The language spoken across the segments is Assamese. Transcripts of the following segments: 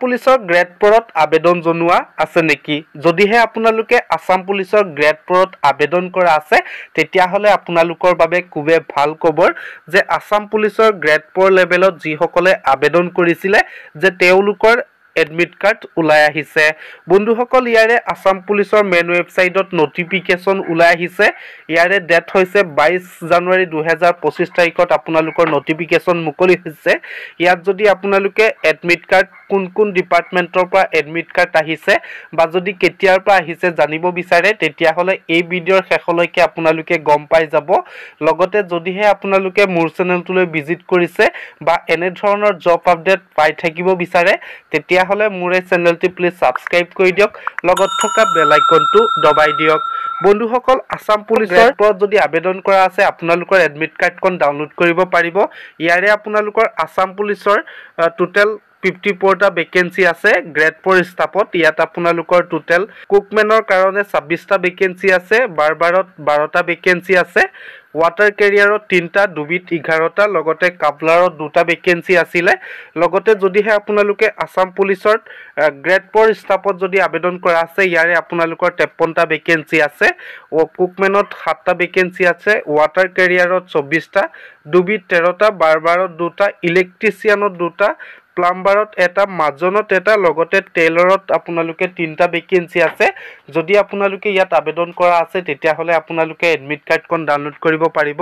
পুলিচৰ গ্ৰেড পৰত আবেদন জনোৱা আছে নেকি যদিহে আপোনালোকে আসাম পুলিচৰ গ্ৰেড পৰত আবেদন কৰা আছে তেতিয়াহলে আপোনালোকৰ বাবে খুবে ভাল খবৰ যে আসাম পুলিচৰ গ্ৰেড পৰ লেভেলত যিসকলে আবেদন কৰিছিলে যে তেওঁলোকৰ এডমিট কাৰ্ড উলাই আহিছে বন্ধুসকল ইয়াৰে আসাম পুলিচৰ মেন ওয়েবসাইটত নোটিফিকেশন উলাই আহিছে ইয়াৰে ডেট হৈছে 22 জানুৱাৰী 2025 তাৰিখত আপোনালোকৰ নোটিফিকেশন মুকলি হৈছে ইয়াত যদি আপোনালোকে এডমিট কাৰ্ড কোন ডিপাৰ্টমেন্টৰ পৰা এডমিট কাৰ্ড আহিছে বা যদি কেতিয়াৰ পৰা আহিছে জানিব বিচাৰে তেতিয়া হলে এই ভিডিওৰ শেষলৈকে আপোনালোকে গম পাই যাব লগতে যদিহে আপোনালোকে মোৰ চেনেলটোলৈ ভিজিট কৰিছে বা এনে ধৰণৰ জব আপডেট পাই থাকিব বিচাৰে তেতিয়া হলে মোৰ এই চেনেলটি প্লিজ সাবস্ক্ৰাইব কৰি দিয়ক লগত থকা বেল আইকনটো দবাই দিয়ক বন্ধুসকল আসাম পুলিচৰ পৰত যদি আবেদন কৰা আছে আপোনালোকৰ এডমিট কাৰ্ডখন ডাউনলোড কৰিব পাৰিব ইয়াৰে আপোনালোকৰ আসাম পুলিচৰ টোটাল 54টা ভ্যাকেন্সি আছে গ্ৰেড 4 ষ্টাফত ইয়াত আপোনালোকৰ টোটাল কুকমেনৰ কাৰণে 26টা ভ্যাকেন্সি আছে বাৰবাৰত 12টা ভ্যাকেন্সি আছে ওয়াটাৰ কেৰিয়াৰত 3টা দুবিত 11টা লগতে কাবলাৰত 2টা ভ্যাকেন্সি আছিল লগতে যদিহে আপোনালোকে আসাম পুলিচৰ গ্ৰেড 4 ষ্টাফত যদি আবেদন কৰা আছে ইয়াৰে আপোনালোকৰ 53টা ভ্যাকেন্সি আছে ও কুকমেনত 7টা ভ্যাকেন্সি আছে ওয়াটাৰ কেৰিয়াৰত 24টা দুবিত 13টা বাৰবাৰত 2টা ইলেক্ট্ৰিচিয়ানত 2টা প্লাম্বাৰত এটা মাজনত এটা লগতে টেইলৰত আপোনালোকে 3টা ভ্যাকেন্সি আছে যদি আপোনালোকে ইয়াত আবেদন কৰা আছে তেতিয়া হলে আপোনালোকে এডমিট কাৰ্ডখন ডাউনলোড কৰিব পাৰিব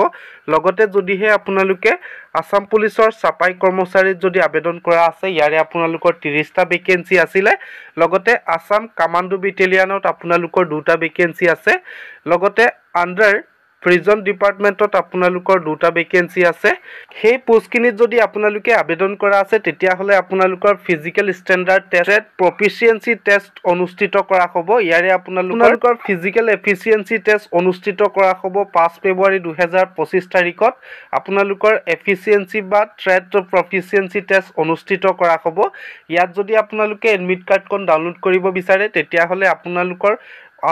লগতে যদিহে আপোনালোকে আসাম পুলিচৰ সাপাই কৰ্মচাৰীত যদি আবেদন কৰা আছে ইয়াৰে আপোনালোকৰ 30টা ভ্যাকেন্সি আছিল লগতে আসাম কমান্ডো বেটেলিয়নত আপোনালোকৰ 2টা ভ্যাকেন্সি আছে লগতে আন্ডাৰ প্ৰিজন ডিপাৰ্টমেন্টত আপোনালোকৰ 2টা ভ্যাকেন্সি আছে সেই পোষ্টখিনিত যদি আপোনালোকে আবেদন কৰা আছে তেতিয়া হলে আপোনালোকৰ physical standard test proficiency test অনুষ্ঠিত কৰা হ'ব ইয়াৰে আপোনালোকৰ ফিজিক্যাল এফিচিয়েন্সি টেষ্ট অনুষ্ঠিত কৰা হ'ব 5 ফেব্ৰুৱাৰী 2025 তাৰিখত আপোনালোকৰ এফিচিয়েন্সি বা ট্ৰেড প্ৰফিচিয়েন্সি টেষ্ট অনুষ্ঠিত কৰা হ'ব ইয়াত যদি আপোনালোকে এডমিট কাৰ্ডখন ডাউনলোড কৰিব বিচাৰে তেতিয়া হলে আপোনালোকৰ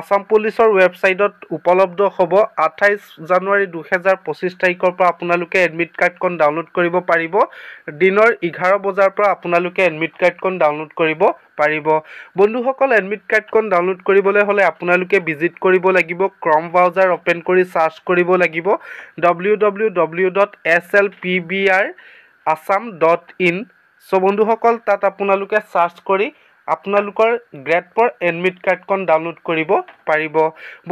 আসাম পুলিচৰ ওয়েবসাইটত উপলব্ধ হ'ব 28 জানুৱাৰী 2025 তাৰিখৰ পৰা আপোনালোকে এডমিট কাৰ্ডখন ডাউনলোড কৰিব পাৰিব দিনৰ 11 বজাৰ পৰা আপোনালোকে এডমিট কাৰ্ডখন ডাউনলোড কৰিব পাৰিব বন্ধুসকল এডমিট কাৰ্ডখন ডাউনলোড কৰিবলৈ হলে আপোনালোকে ভিজিট কৰিব লাগিব ক্ৰম ব্ৰাউজাৰ ওপেন কৰি সাৰ্চ কৰিব লাগিব www.slpbrassam.in সো বন্ধুসকল তাত আপোনালোকে সাৰ্চ কৰি আপোনালোকৰ গ্ৰেড পৰ এডমিট কাৰ্ডখন ডাউনলোড কৰিব পাৰিব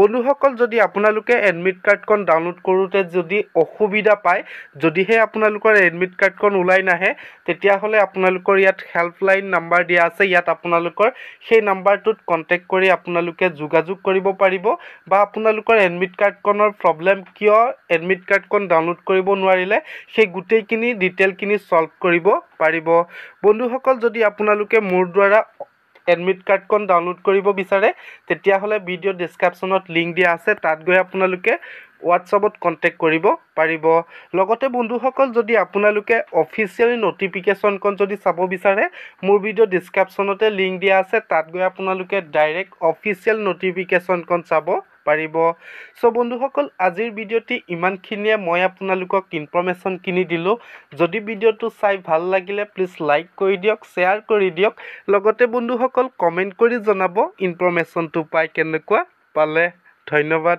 বন্ধুসকল যদি আপোনালোকে এডমিট কাৰ্ডখন ডাউনলোড কৰোতে যদি অসুবিধা পায় যদিহে আপোনালোকৰ এডমিট কাৰ্ডখন উলাই নাহে তেতিয়া হলে আপোনালোকৰ ইয়াত হেল্পলাইন নম্বৰ দিয়া আছে ইয়াত আপোনালোকৰ সেই নম্বৰটোত কন্টাক্ট কৰি আপোনালোকে যোগাযোগ কৰিব পাৰিব বা আপোনালোকৰ এডমিট কাৰ্ডখনৰ প্ৰবলেম কিয় এডমিট কাৰ্ডখন ডাউনলোড কৰিব নোৱাৰিলে সেই গুটেইখিনি ডিটেইলখিনি সলভ কৰিব পাৰিব বন্ধুসকল যদি আপোনালোকে মোৰ দ্বাৰা এডমিট কাৰ্ডখন ডাউনলোড কৰিব বিচাৰে তেতিয়া হলে ভিডিও ডেসক্ৰিপচনত লিংক দিয়া আছে তাত গৈ আপোনালোকে WhatsAppত কন্টাক্ট কৰিব পাৰিব লগতে বন্ধুসকল যদি আপোনালোকে অফিচিয়েল নোটিফিকেশনখন যদি চাব বিচাৰে মোৰ ভিডিও ডেসক্ৰিপচনতে লিংক দিয়া আছে তাত গৈ আপোনালোকে ডাইৰেক্ট অফিচিয়েল নোটিফিকেশনখন চাব পাৰিব সো বন্ধুসকল আজিৰ ভিডিওটি ইমানখিনিয়ে মই আপোনালোকক ইনফৰমেশন কিনি দিলো যদি ভিডিওটো চাই ভাল লাগিলে প্লিজ লাইক কৰি দিয়ক শেয়াৰ কৰি দিয়ক লগতে বন্ধুসকল কমেন্ট কৰি জনাব ইনফৰমেশনটো পাই কেনেকুৱা পালে ধন্যবাদ